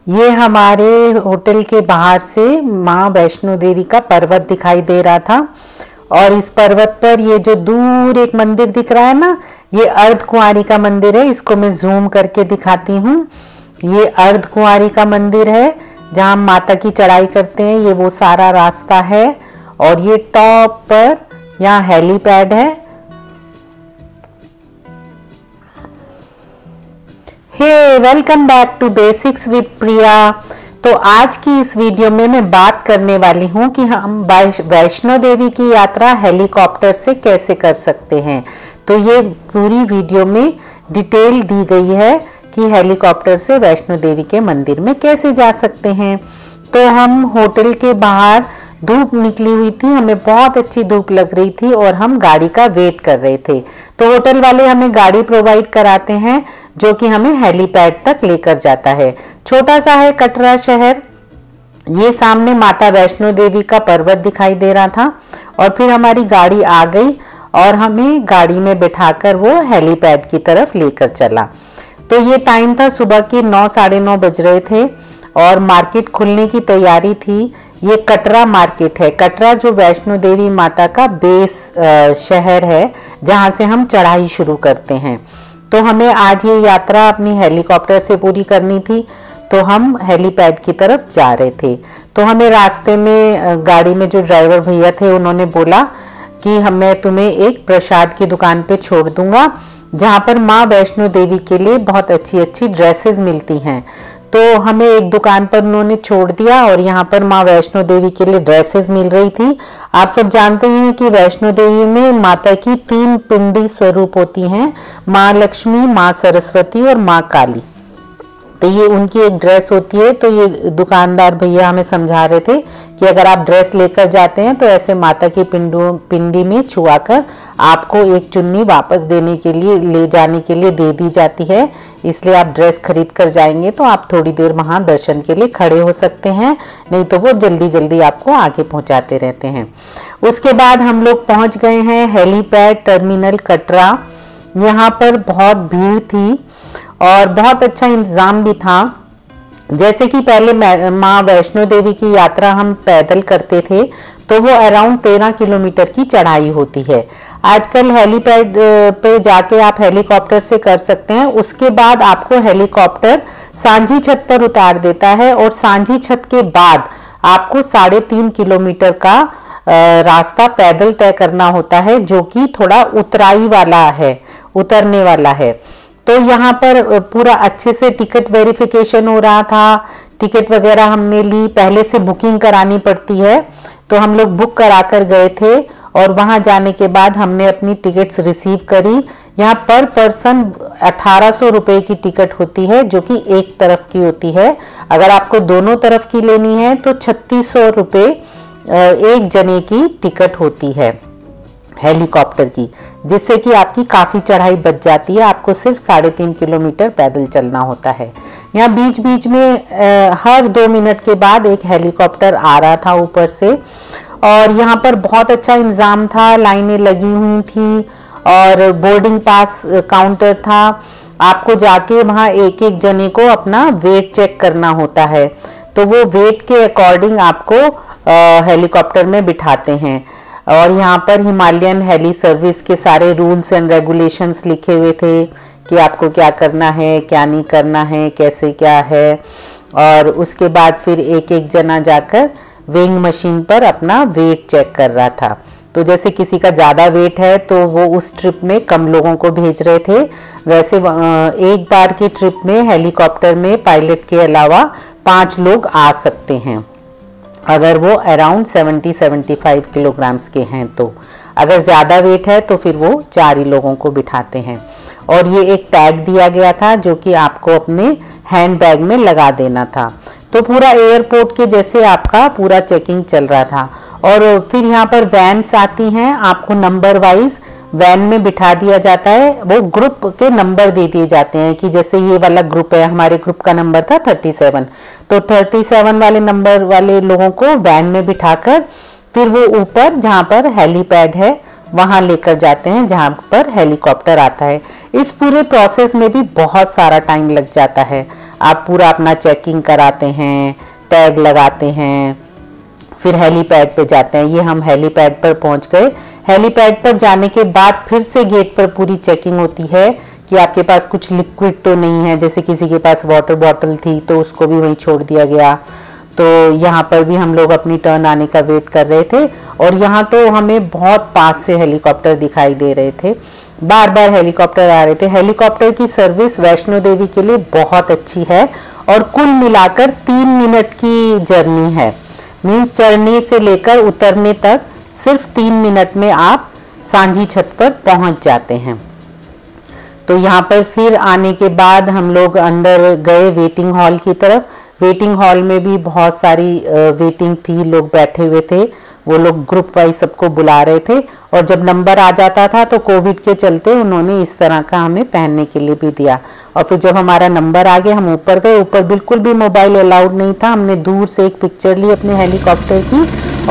ये हमारे होटल के बाहर से माँ वैष्णो देवी का पर्वत दिखाई दे रहा था। और इस पर्वत पर ये जो दूर एक मंदिर दिख रहा है ना, ये अर्धकुंवारी का मंदिर है। इसको मैं जूम करके दिखाती हूँ। ये अर्धकुंवारी का मंदिर है जहाँ माता की चढ़ाई करते हैं। ये वो सारा रास्ता है और ये टॉप पर यहाँ हेलीपैड है। Hey welcome back to basics with Priya. तो आज की इस वीडियो में मैं बात करने वाली हूँ कि हम वैष्णो देवी की यात्रा हेलीकॉप्टर से कैसे कर सकते हैं। तो ये पूरी वीडियो में डिटेल दी गई है कि हेलीकॉप्टर से वैष्णो देवी के मंदिर में कैसे जा सकते हैं। तो हम होटल के बाहर, धूप निकली हुई थी, हमें बहुत अच्छी धूप लग रही थी और हम गाड़ी का वेट कर रहे थे। तो होटल वाले हमें गाड़ी प्रोवाइड कराते हैं जो कि हमें हेलीपैड तक लेकर जाता है। छोटा सा है कटरा शहर। ये सामने माता वैष्णो देवी का पर्वत दिखाई दे रहा था और फिर हमारी गाड़ी आ गई और हमें गाड़ी में बिठाकर वो हेलीपैड की तरफ लेकर चला। तो ये टाइम था सुबह के 9 साढ़े 9 बज रहे थे और मार्केट खुलने की तैयारी थी। ये कटरा मार्केट है। कटरा जो वैष्णो देवी माता का बेस शहर है जहाँ से हम चढ़ाई शुरू करते हैं। तो हमें आज ये यात्रा अपनी हेलीकॉप्टर से पूरी करनी थी, तो हम हेलीपैड की तरफ जा रहे थे। तो हमें रास्ते में गाड़ी में जो ड्राइवर भैया थे उन्होंने बोला कि मैं तुम्हें एक प्रसाद की दुकान पे छोड़ दूंगा जहाँ पर माँ वैष्णो देवी के लिए बहुत अच्छी अच्छी ड्रेसेस मिलती हैं। तो हमें एक दुकान पर उन्होंने छोड़ दिया और यहाँ पर माँ वैष्णो देवी के लिए ड्रेसेस मिल रही थी। आप सब जानते हैं कि वैष्णो देवी में माता की 3 पिंडी स्वरूप होती हैं, माँ लक्ष्मी, माँ सरस्वती और माँ काली। तो ये उनकी एक ड्रेस होती है। तो ये दुकानदार भैया हमें समझा रहे थे कि अगर आप ड्रेस लेकर जाते हैं तो ऐसे माता की पिंडी में छुआकर आपको एक चुन्नी वापस देने के लिए, ले जाने के लिए दे दी जाती है। इसलिए आप ड्रेस खरीद कर जाएंगे तो आप थोड़ी देर वहाँ दर्शन के लिए खड़े हो सकते हैं, नहीं तो वो जल्दी जल्दी आपको आगे पहुँचाते रहते हैं। उसके बाद हम लोग पहुँच गए हैं हेलीपैड टर्मिनल कटरा। यहाँ पर बहुत भीड़ थी और बहुत अच्छा इंतज़ाम भी था। जैसे कि पहले माँ वैष्णो देवी की यात्रा हम पैदल करते थे तो वो अराउंड 13 किलोमीटर की चढ़ाई होती है। आजकल हेलीपैड पे जाके आप हेलीकॉप्टर से कर सकते हैं। उसके बाद आपको हेलीकॉप्टर सांझी छत पर उतार देता है और सांझी छत के बाद आपको 3.5 किलोमीटर का रास्ता पैदल तय करना होता है, जो कि थोड़ा उतराई वाला है, उतरने वाला है। तो यहाँ पर पूरा अच्छे से टिकट वेरिफिकेशन हो रहा था। टिकट वगैरह हमने ली, पहले से बुकिंग करानी पड़ती है, तो हम लोग बुक करा कर गए थे और वहाँ जाने के बाद हमने अपनी टिकट्स रिसीव करी। यहाँ पर पर्सन 1800 रुपये की टिकट होती है जो कि एक तरफ की होती है। अगर आपको दोनों तरफ की लेनी है तो 3600 रुपये एक जने की टिकट होती है हेलीकॉप्टर की, जिससे कि आपकी काफ़ी चढ़ाई बच जाती है। आपको सिर्फ 3.5 किलोमीटर पैदल चलना होता है। यहाँ बीच बीच में हर 2 मिनट के बाद एक हेलीकॉप्टर आ रहा था ऊपर से। और यहाँ पर बहुत अच्छा इंतज़ाम था, लाइनें लगी हुई थी और बोर्डिंग पास काउंटर था। आपको जाके वहाँ एक एक जने को अपना वेट चेक करना होता है, तो वो वेट के अकॉर्डिंग आपको हेलीकॉप्टर में बिठाते हैं। और यहाँ पर हिमालयन हेली सर्विस के सारे रूल्स एंड रेगुलेशंस लिखे हुए थे कि आपको क्या करना है, क्या नहीं करना है, कैसे क्या है। और उसके बाद फिर एक एक जना जाकर वेइंग मशीन पर अपना वेट चेक कर रहा था। तो जैसे किसी का ज़्यादा वेट है तो वो उस ट्रिप में कम लोगों को भेज रहे थे। वैसे एक बार की ट्रिप में हेलीकॉप्टर में पायलट के अलावा 5 लोग आ सकते हैं, अगर वो अराउंड 70-75 किलोग्राम्स के हैं। तो अगर ज़्यादा वेट है तो फिर वो 4 ही लोगों को बिठाते हैं। और ये एक टैग दिया गया था जो कि आपको अपने हैंड बैग में लगा देना था। तो पूरा एयरपोर्ट के जैसे आपका पूरा चेकिंग चल रहा था। और फिर यहाँ पर वैन्स आती हैं, आपको नंबर वाइज वैन में बिठा दिया जाता है। वो ग्रुप के नंबर दे दिए जाते हैं कि जैसे ये वाला ग्रुप है, हमारे ग्रुप का नंबर था 37, तो 37 वाले नंबर वाले लोगों को वैन में बिठाकर फिर वो ऊपर जहाँ पर हेलीपैड है वहाँ लेकर जाते हैं जहाँ पर हेलीकॉप्टर आता है। इस पूरे प्रोसेस में भी बहुत सारा टाइम लग जाता है। आप पूरा अपना चेकिंग कराते हैं, टैग लगाते हैं, फिर हेलीपैड पे जाते हैं। ये हम हेलीपैड पर पहुंच गए। हेलीपैड पर जाने के बाद फिर से गेट पर पूरी चेकिंग होती है कि आपके पास कुछ लिक्विड तो नहीं है, जैसे किसी के पास वाटर बॉटल थी तो उसको भी वहीं छोड़ दिया गया। तो यहाँ पर भी हम लोग अपनी टर्न आने का वेट कर रहे थे और यहाँ तो हमें बहुत पास से हेलीकॉप्टर दिखाई दे रहे थे, बार बार हेलीकॉप्टर आ रहे थे। हेलीकॉप्टर की सर्विस वैष्णो देवी के लिए बहुत अच्छी है और कुल मिलाकर 3 मिनट की जर्नी है। मीन्स चढ़ने से लेकर उतरने तक सिर्फ 3 मिनट में आप सांझी छत पर पहुंच जाते हैं। तो यहाँ पर फिर आने के बाद हम लोग अंदर गए वेटिंग हॉल की तरफ। वेटिंग हॉल में भी बहुत सारी वेटिंग थी, लोग बैठे हुए थे। वो लोग ग्रुप वाइज सबको बुला रहे थे और जब नंबर आ जाता था तो कोविड के चलते उन्होंने इस तरह का हमें पहनने के लिए भी दिया। और फिर जब हमारा नंबर आ गया हम ऊपर गए। ऊपर बिल्कुल भी मोबाइल अलाउड नहीं था। हमने दूर से एक पिक्चर ली अपने हेलीकॉप्टर की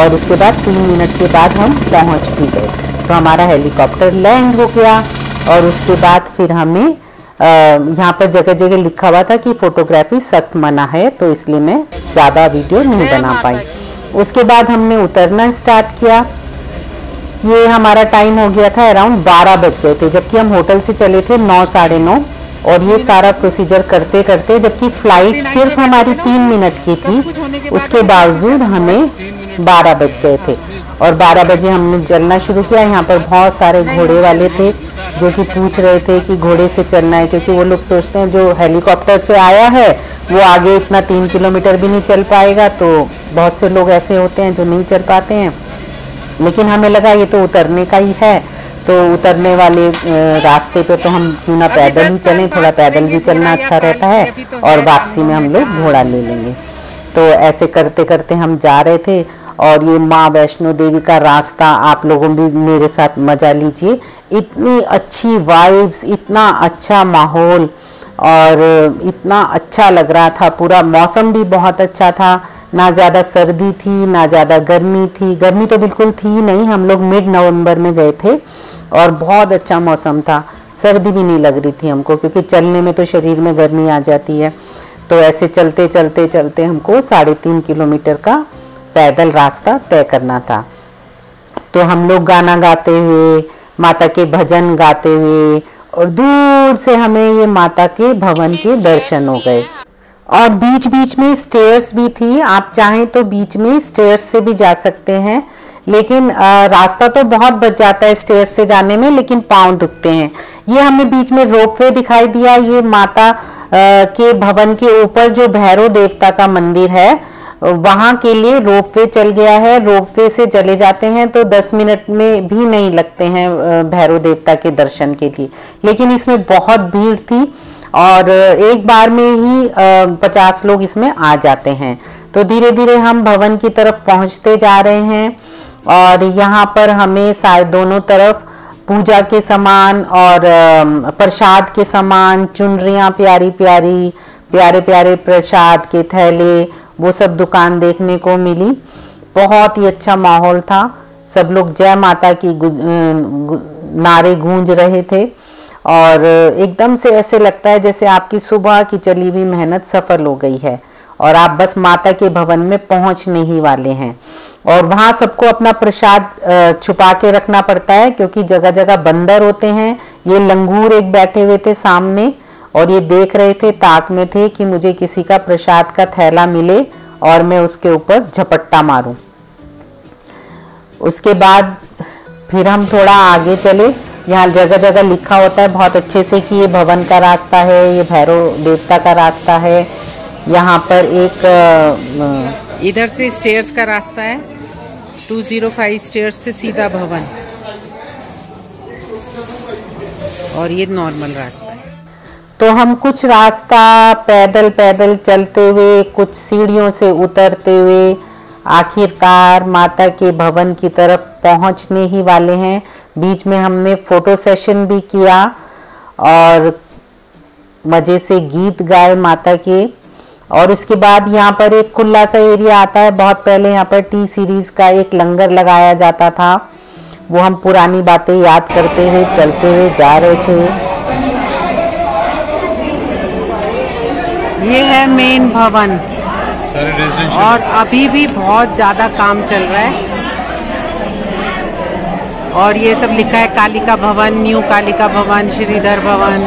और उसके बाद 3 मिनट के बाद हम पहुंच भी गए। तो हमारा हेलीकॉप्टर लैंड हो गया और उसके बाद फिर हमें यहाँ पर जगह जगह लिखा हुआ था कि फोटोग्राफी सख्त मना है, तो इसलिए मैं ज़्यादा वीडियो नहीं बना पाई। उसके बाद हमने उतरना स्टार्ट किया। ये हमारा टाइम हो गया था अराउंड 12 बज गए थे, जबकि हम होटल से चले थे 9 साढ़े 9। और ये सारा प्रोसीजर करते करते, जबकि फ्लाइट सिर्फ हमारी 3 मिनट की थी, उसके बावजूद हमें 12 बज गए थे। और 12 बजे हमने चलना शुरू किया। यहाँ पर बहुत सारे घोड़े वाले थे जो कि पूछ रहे थे कि घोड़े से चलना है, क्योंकि वो लोग सोचते हैं जो हेलीकॉप्टर से आया है वो आगे इतना 3 किलोमीटर भी नहीं चल पाएगा। तो बहुत से लोग ऐसे होते हैं जो नहीं चल पाते हैं, लेकिन हमें लगा ये तो उतरने का ही है, तो उतरने वाले रास्ते पे तो हम क्यों ना पैदल ही चलें, थोड़ा पैदल भी चलना अच्छा रहता है और वापसी में हम लोग घोड़ा ले लेंगे। तो ऐसे करते करते हम जा रहे थे और ये माँ वैष्णो देवी का रास्ता आप लोगों भी मेरे साथ मजा लीजिए। इतनी अच्छी वाइब्स, इतना अच्छा माहौल और इतना अच्छा लग रहा था। पूरा मौसम भी बहुत अच्छा था, ना ज़्यादा सर्दी थी ना ज़्यादा गर्मी थी। गर्मी तो बिल्कुल थी ही नहीं, हम लोग मिड नवंबर में गए थे और बहुत अच्छा मौसम था। सर्दी भी नहीं लग रही थी हमको, क्योंकि चलने में तो शरीर में गर्मी आ जाती है। तो ऐसे चलते चलते चलते हमको 3.5 किलोमीटर का पैदल रास्ता तय करना था। तो हम लोग गाना गाते हुए, माता के भजन गाते हुए और दूर से हमें ये माता के भवन के दर्शन हो गए। और बीच बीच में स्टेयर्स भी थी, आप चाहें तो बीच में स्टेयर्स से भी जा सकते हैं, लेकिन रास्ता तो बहुत बच जाता है स्टेयर्स से जाने में, लेकिन पाँव दुखते हैं। ये हमें बीच में रोपवे दिखाई दिया। ये माता के भवन के ऊपर जो भैरव देवता का मंदिर है वहाँ के लिए रोपवे चल गया है। रोपवे से चले जाते हैं तो 10 मिनट में भी नहीं लगते हैं भैरव देवता के दर्शन के लिए, लेकिन इसमें बहुत भीड़ थी और एक बार में ही 50 लोग इसमें आ जाते हैं। तो धीरे धीरे हम भवन की तरफ पहुंचते जा रहे हैं और यहाँ पर हमें दोनों तरफ पूजा के सामान और प्रसाद के सामान, चुनरियाँ प्यारी प्यारी, प्यारे प्यारे प्रसाद के थैले, वो सब दुकान देखने को मिली। बहुत ही अच्छा माहौल था। सब लोग जय माता की नारे गूंज रहे थे और एकदम से ऐसे लगता है जैसे आपकी सुबह की चली हुई मेहनत सफल हो गई है और आप बस माता के भवन में पहुंचने ही वाले हैं। और वहाँ सबको अपना प्रसाद छुपा के रखना पड़ता है, क्योंकि जगह जगह बंदर होते हैं। ये लंगूर एक बैठे हुए थे सामने और ये देख रहे थे, ताक में थे कि मुझे किसी का प्रसाद का थैला मिले और मैं उसके ऊपर झपट्टा मारूं। उसके बाद फिर हम थोड़ा आगे चले। यहाँ जगह जगह लिखा होता है बहुत अच्छे से कि ये भवन का रास्ता है, ये भैरव देवता का रास्ता है। यहाँ पर एक इधर से स्टेयर्स का रास्ता है, 205 स्टेयर्स से सीधा भवन, और ये नॉर्मल रास्ता है। तो हम कुछ रास्ता पैदल पैदल चलते हुए, कुछ सीढ़ियों से उतरते हुए आखिरकार माता के भवन की तरफ पहुंचने ही वाले हैं। बीच में हमने फोटो सेशन भी किया और मज़े से गीत गाए माता के। और उसके बाद यहाँ पर एक खुला सा एरिया आता है। बहुत पहले यहाँ पर टी सीरीज़ का एक लंगर लगाया जाता था, वो हम पुरानी बातें याद करते हुए चलते हुए जा रहे थे। ये है मेन भवन सारे रेजिडेंशियल और अभी भी बहुत ज़्यादा काम चल रहा है। और ये सब लिखा है कालिका भवन, न्यू कालिका भवन, श्रीधर भवन।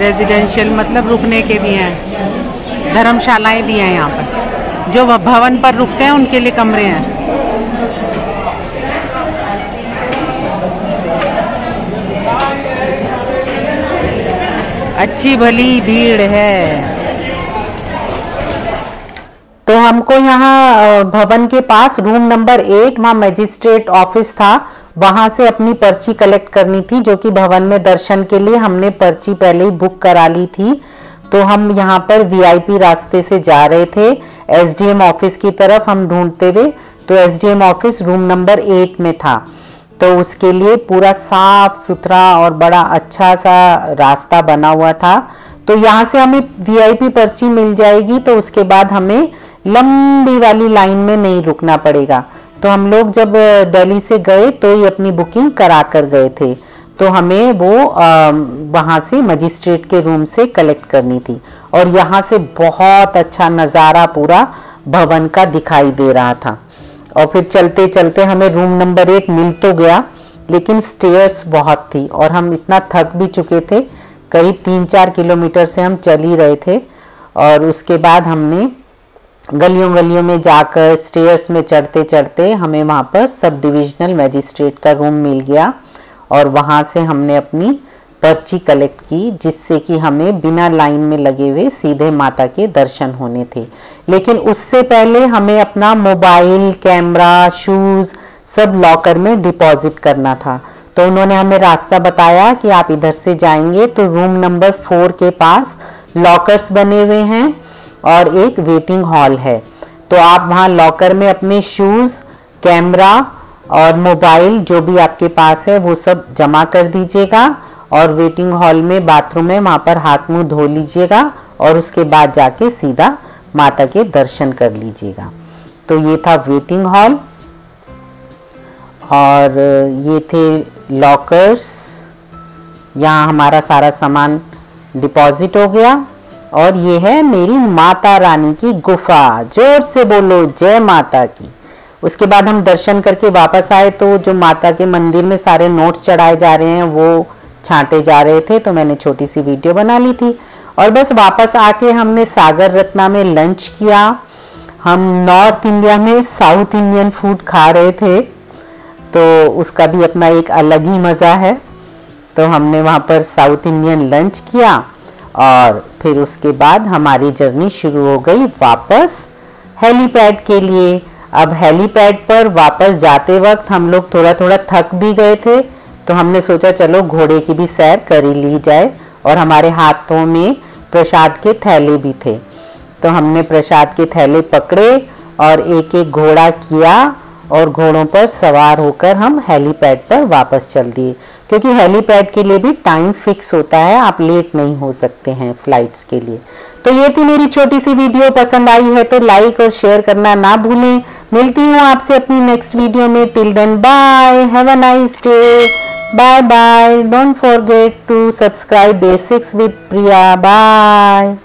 रेजिडेंशियल मतलब रुकने के भी हैं, धर्मशालाएं भी हैं यहाँ पर। जो भवन पर रुकते हैं उनके लिए कमरे हैं। अच्छी भली भीड़ है। तो हमको यहाँ भवन के पास रूम नंबर 8, वहाँ मजिस्ट्रेट ऑफिस था, वहां से अपनी पर्ची कलेक्ट करनी थी, जो कि भवन में दर्शन के लिए हमने पर्ची पहले ही बुक करा ली थी। तो हम यहाँ पर वीआईपी रास्ते से जा रहे थे एसडीएम ऑफिस की तरफ हम ढूंढते हुए। तो एसडीएम ऑफिस रूम नंबर 8 में था। तो उसके लिए पूरा साफ सुथरा और बड़ा अच्छा सा रास्ता बना हुआ था। तो यहाँ से हमें वीआईपी पर्ची मिल जाएगी, तो उसके बाद हमें लंबी वाली लाइन में नहीं रुकना पड़ेगा। तो हम लोग जब दिल्ली से गए तो ये अपनी बुकिंग करा कर गए थे, तो हमें वो वहाँ से मजिस्ट्रेट के रूम से कलेक्ट करनी थी। और यहाँ से बहुत अच्छा नज़ारा पूरा भवन का दिखाई दे रहा था। और फिर चलते चलते हमें रूम नंबर 8 मिल तो गया, लेकिन स्टेयर्स बहुत थी और हम इतना थक भी चुके थे, करीब 3-4 किलोमीटर से हम चल ही रहे थे। और उसके बाद हमने गलियों गलियों में जाकर स्टेयर्स में चढ़ते चढ़ते हमें वहाँ पर सब डिविजनल मजिस्ट्रेट का रूम मिल गया। और वहाँ से हमने अपनी पर्ची कलेक्ट की, जिससे कि हमें बिना लाइन में लगे हुए सीधे माता के दर्शन होने थे। लेकिन उससे पहले हमें अपना मोबाइल, कैमरा, शूज़ सब लॉकर में डिपॉजिट करना था। तो उन्होंने हमें रास्ता बताया कि आप इधर से जाएंगे तो रूम नंबर 4 के पास लॉकर्स बने हुए हैं और एक वेटिंग हॉल है। तो आप वहाँ लॉकर में अपने शूज़, कैमरा और मोबाइल जो भी आपके पास है वो सब जमा कर दीजिएगा। और वेटिंग हॉल में बाथरूम में वहाँ पर हाथ मुंह धो लीजिएगा और उसके बाद जाके सीधा माता के दर्शन कर लीजिएगा। तो ये था वेटिंग हॉल और ये थे लॉकर्स। यहाँ हमारा सारा सामान डिपॉजिट हो गया। और ये है मेरी माता रानी की गुफा। जोर से बोलो जय माता की। उसके बाद हम दर्शन करके वापस आए तो जो माता के मंदिर में सारे नोट्स चढ़ाए जा रहे हैं वो छांटे जा रहे थे, तो मैंने छोटी सी वीडियो बना ली थी। और बस वापस आके हमने सागर रत्ना में लंच किया। हम नॉर्थ इंडिया में साउथ इंडियन फूड खा रहे थे, तो उसका भी अपना एक अलग ही मज़ा है। तो हमने वहाँ पर साउथ इंडियन लंच किया और फिर उसके बाद हमारी जर्नी शुरू हो गई वापस हेलीपैड के लिए। अब हेलीपैड पर वापस जाते वक्त हम लोग थोड़ा थोड़ा थक भी गए थे, तो हमने सोचा चलो घोड़े की भी सैर कर ही ली जाए। और हमारे हाथों में प्रसाद के थैले भी थे, तो हमने प्रसाद के थैले पकड़े और एक एक घोड़ा किया और घोड़ों पर सवार होकर हम हेलीपैड पर वापस चल दिए, क्योंकि हेलीपैड के लिए भी टाइम फिक्स होता है, आप लेट नहीं हो सकते हैं फ्लाइट्स के लिए। तो ये थी मेरी छोटी सी वीडियो। पसंद आई है तो लाइक और शेयर करना ना भूलें। मिलती हूँ आपसे अपनी नेक्स्ट वीडियो में। Till then bye, have a nice day, bye bye. Don't forget to subscribe basics with Priya. Bye.